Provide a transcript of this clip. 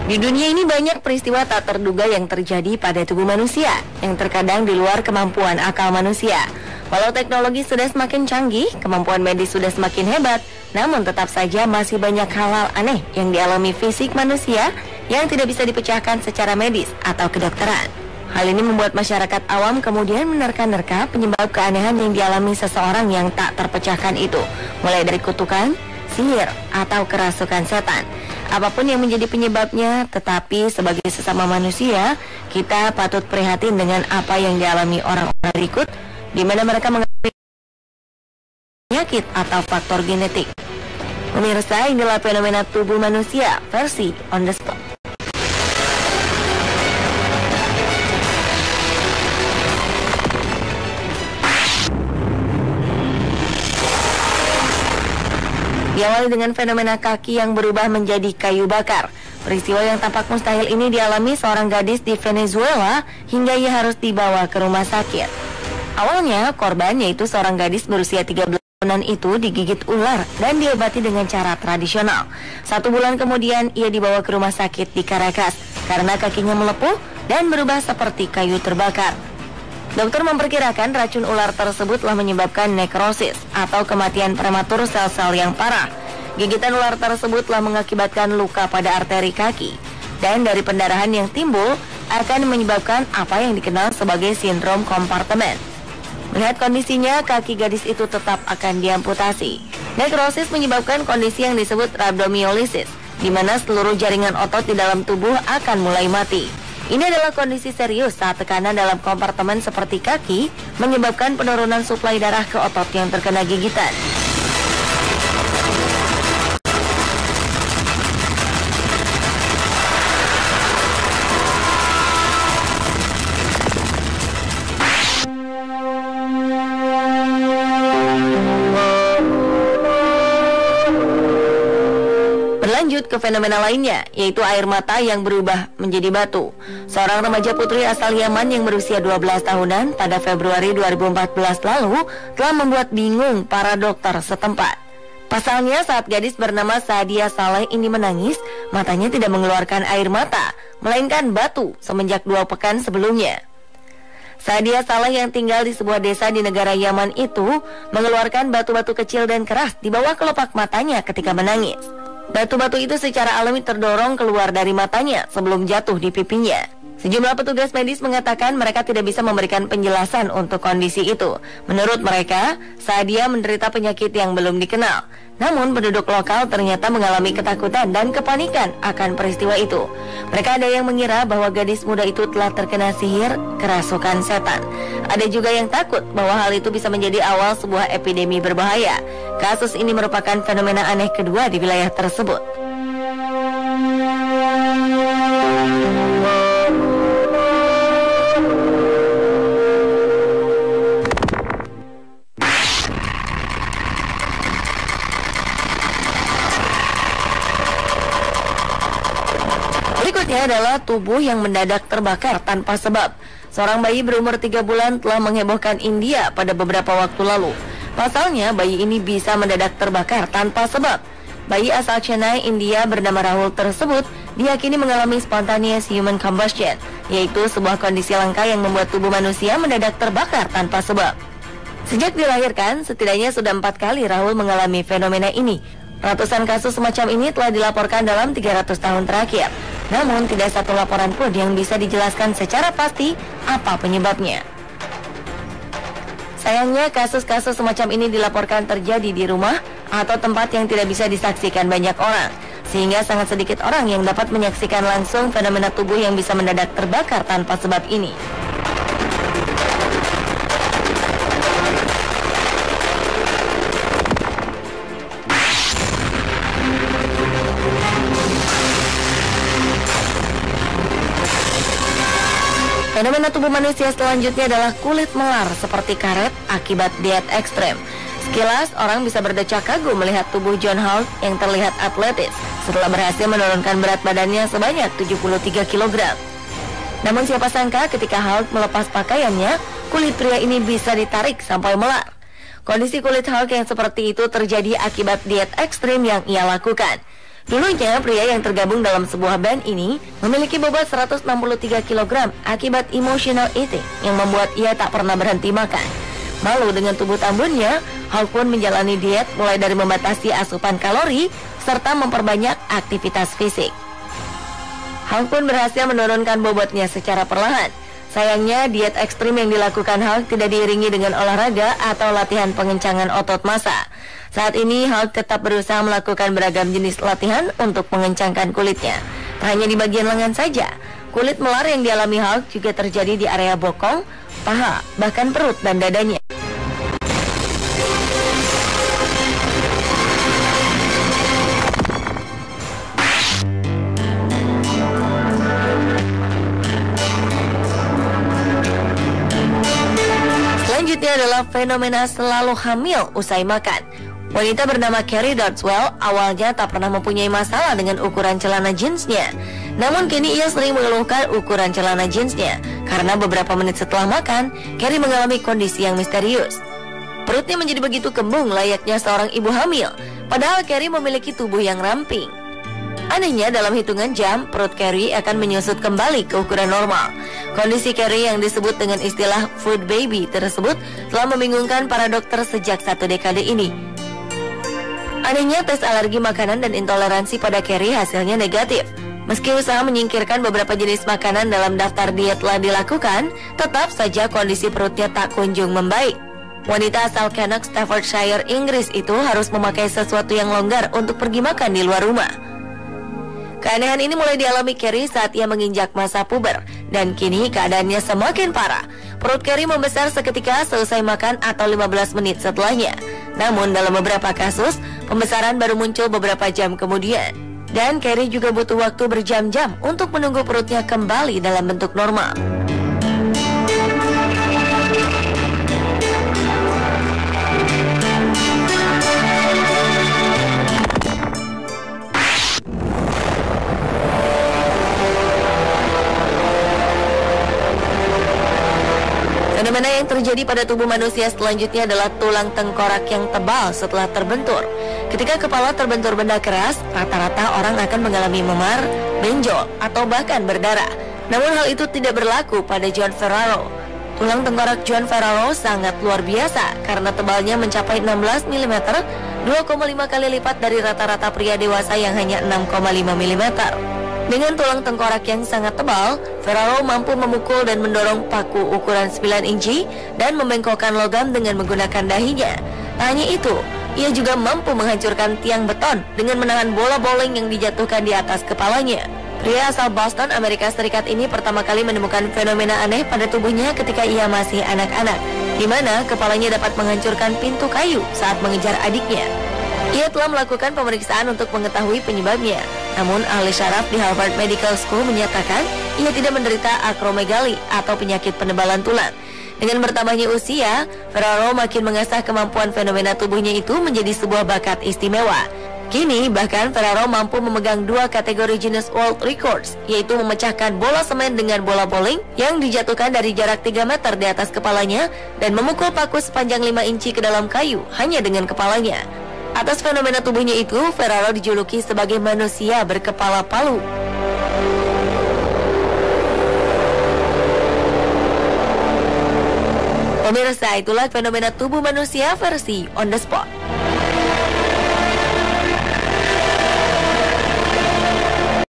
Di dunia ini banyak peristiwa tak terduga yang terjadi pada tubuh manusia, yang terkadang di luar kemampuan akal manusia. Walau teknologi sudah semakin canggih, kemampuan medis sudah semakin hebat, namun tetap saja masih banyak hal-hal aneh yang dialami fisik manusia yang tidak bisa dipecahkan secara medis atau kedokteran. Hal ini membuat masyarakat awam kemudian menerka-nerka penyebab keanehan yang dialami seseorang yang tak terpecahkan itu, mulai dari kutukan, sihir, atau kerasukan setan. Apapun yang menjadi penyebabnya, tetapi sebagai sesama manusia, kita patut prihatin dengan apa yang dialami orang-orang berikut, di mana mereka mengalami penyakit atau faktor genetik. Pemirsa, inilah fenomena tubuh manusia versi on the spot. Diawali dengan fenomena kaki yang berubah menjadi kayu bakar. Peristiwa yang tampak mustahil ini dialami seorang gadis di Venezuela hingga ia harus dibawa ke rumah sakit. Awalnya, korban yaitu seorang gadis berusia 13 tahunan itu digigit ular dan diobati dengan cara tradisional. 1 bulan kemudian ia dibawa ke rumah sakit di Caracas karena kakinya melepuh dan berubah seperti kayu terbakar. Dokter memperkirakan racun ular tersebut telah menyebabkan nekrosis atau kematian prematur sel-sel yang parah. Gigitan ular tersebut telah mengakibatkan luka pada arteri kaki, dan dari pendarahan yang timbul akan menyebabkan apa yang dikenal sebagai sindrom kompartemen. Melihat kondisinya, kaki gadis itu tetap akan diamputasi. Nekrosis menyebabkan kondisi yang disebut rhabdomyolysis, di mana seluruh jaringan otot di dalam tubuh akan mulai mati. Ini adalah kondisi serius saat tekanan dalam kompartemen seperti kaki menyebabkan penurunan suplai darah ke otot yang terkena gigitan. Lanjut ke fenomena lainnya, yaitu air mata yang berubah menjadi batu. Seorang remaja putri asal Yaman yang berusia 12 tahunan pada Februari 2014 lalu telah membuat bingung para dokter setempat. Pasalnya saat gadis bernama Sadia Saleh ini menangis, matanya tidak mengeluarkan air mata, melainkan batu semenjak 2 pekan sebelumnya. Sadia Saleh yang tinggal di sebuah desa di negara Yaman itu mengeluarkan batu-batu kecil dan keras di bawah kelopak matanya ketika menangis. Batu-batu itu secara alami terdorong keluar dari matanya sebelum jatuh di pipinya. Sejumlah petugas medis mengatakan mereka tidak bisa memberikan penjelasan untuk kondisi itu. Menurut mereka, Sadia menderita penyakit yang belum dikenal. Namun penduduk lokal ternyata mengalami ketakutan dan kepanikan akan peristiwa itu. Mereka ada yang mengira bahwa gadis muda itu telah terkena sihir kerasukan setan. Ada juga yang takut bahwa hal itu bisa menjadi awal sebuah epidemi berbahaya. Kasus ini merupakan fenomena aneh kedua di wilayah tersebut. Berikutnya adalah tubuh yang mendadak terbakar tanpa sebab. Seorang bayi berumur 3 bulan telah menghebohkan India pada beberapa waktu lalu. Pasalnya, bayi ini bisa mendadak terbakar tanpa sebab. Bayi asal Chennai, India bernama Rahul tersebut diyakini mengalami spontaneous human combustion, yaitu sebuah kondisi langka yang membuat tubuh manusia mendadak terbakar tanpa sebab. Sejak dilahirkan, setidaknya sudah 4 kali Rahul mengalami fenomena ini. Ratusan kasus semacam ini telah dilaporkan dalam 300 tahun terakhir. Namun tidak satu laporan pun yang bisa dijelaskan secara pasti apa penyebabnya. Sayangnya kasus-kasus semacam ini dilaporkan terjadi di rumah atau tempat yang tidak bisa disaksikan banyak orang, sehingga sangat sedikit orang yang dapat menyaksikan langsung fenomena tubuh yang bisa mendadak terbakar tanpa sebab ini. Fenomena tubuh manusia selanjutnya adalah kulit melar seperti karet akibat diet ekstrem. Sekilas, orang bisa berdecak kagum melihat tubuh John Holt yang terlihat atletis setelah berhasil menurunkan berat badannya sebanyak 73 kg. Namun siapa sangka ketika Holt melepas pakaiannya, kulit pria ini bisa ditarik sampai melar. Kondisi kulit Holt yang seperti itu terjadi akibat diet ekstrem yang ia lakukan. Dulunya, pria yang tergabung dalam sebuah band ini memiliki bobot 163 kg akibat emotional eating yang membuat ia tak pernah berhenti makan. Malu dengan tubuh tambunnya, Hulk pun menjalani diet mulai dari membatasi asupan kalori serta memperbanyak aktivitas fisik. Hulk pun berhasil menurunkan bobotnya secara perlahan. Sayangnya, diet ekstrim yang dilakukan Hulk tidak diiringi dengan olahraga atau latihan pengencangan otot massa. Saat ini, Hulk tetap berusaha melakukan beragam jenis latihan untuk mengencangkan kulitnya. Tak hanya di bagian lengan saja, kulit melar yang dialami Hulk juga terjadi di area bokong, paha, bahkan perut dan dadanya. Selanjutnya adalah fenomena selalu hamil usai makan. Wanita bernama Carrie Dodswell awalnya tak pernah mempunyai masalah dengan ukuran celana jeansnya. Namun kini ia sering mengeluhkan ukuran celana jeansnya karena beberapa menit setelah makan, Carrie mengalami kondisi yang misterius. Perutnya menjadi begitu kembung layaknya seorang ibu hamil, padahal Carrie memiliki tubuh yang ramping. Anehnya, dalam hitungan jam, perut Carrie akan menyusut kembali ke ukuran normal. Kondisi Carrie yang disebut dengan istilah food baby tersebut telah membingungkan para dokter sejak 1 dekade ini. Anehnya, tes alergi makanan dan intoleransi pada Carrie hasilnya negatif. Meski usaha menyingkirkan beberapa jenis makanan dalam daftar diet telah dilakukan, tetap saja kondisi perutnya tak kunjung membaik. Wanita asal Cannock, Staffordshire, Inggris itu harus memakai sesuatu yang longgar untuk pergi makan di luar rumah. Keanehan ini mulai dialami Carrie saat ia menginjak masa puber, dan kini keadaannya semakin parah. Perut Carrie membesar seketika selesai makan atau 15 menit setelahnya. Namun dalam beberapa kasus, pembesaran baru muncul beberapa jam kemudian. Dan Carrie juga butuh waktu berjam-jam untuk menunggu perutnya kembali dalam bentuk normal. Fenomena yang terjadi pada tubuh manusia selanjutnya adalah tulang tengkorak yang tebal setelah terbentur. Ketika kepala terbentur benda keras, rata-rata orang akan mengalami memar, benjol, atau bahkan berdarah. Namun hal itu tidak berlaku pada John Ferraro. Tulang tengkorak John Ferraro sangat luar biasa karena tebalnya mencapai 16 mm, 2,5 kali lipat dari rata-rata pria dewasa yang hanya 6,5 mm. Dengan tulang tengkorak yang sangat tebal, Ferraro mampu memukul dan mendorong paku ukuran 9 inci dan membengkokkan logam dengan menggunakan dahinya. Tak hanya itu, ia juga mampu menghancurkan tiang beton dengan menahan bola bowling yang dijatuhkan di atas kepalanya. Pria asal Boston, Amerika Serikat ini pertama kali menemukan fenomena aneh pada tubuhnya ketika ia masih anak-anak, di mana kepalanya dapat menghancurkan pintu kayu saat mengejar adiknya. Ia telah melakukan pemeriksaan untuk mengetahui penyebabnya. Namun ahli syaraf di Harvard Medical School menyatakan ia tidak menderita akromegali atau penyakit penebalan tulang. Dengan bertambahnya usia, Ferraro makin mengasah kemampuan fenomena tubuhnya itu menjadi sebuah bakat istimewa. Kini bahkan Ferraro mampu memegang 2 kategori Guinness World Records, yaitu memecahkan bola semen dengan bola bowling yang dijatuhkan dari jarak 3 meter di atas kepalanya dan memukul paku sepanjang 5 inci ke dalam kayu hanya dengan kepalanya. Atas fenomena tubuhnya itu, Ferraro dijuluki sebagai manusia berkepala palu. Pemirsa, itulah fenomena tubuh manusia versi on the spot.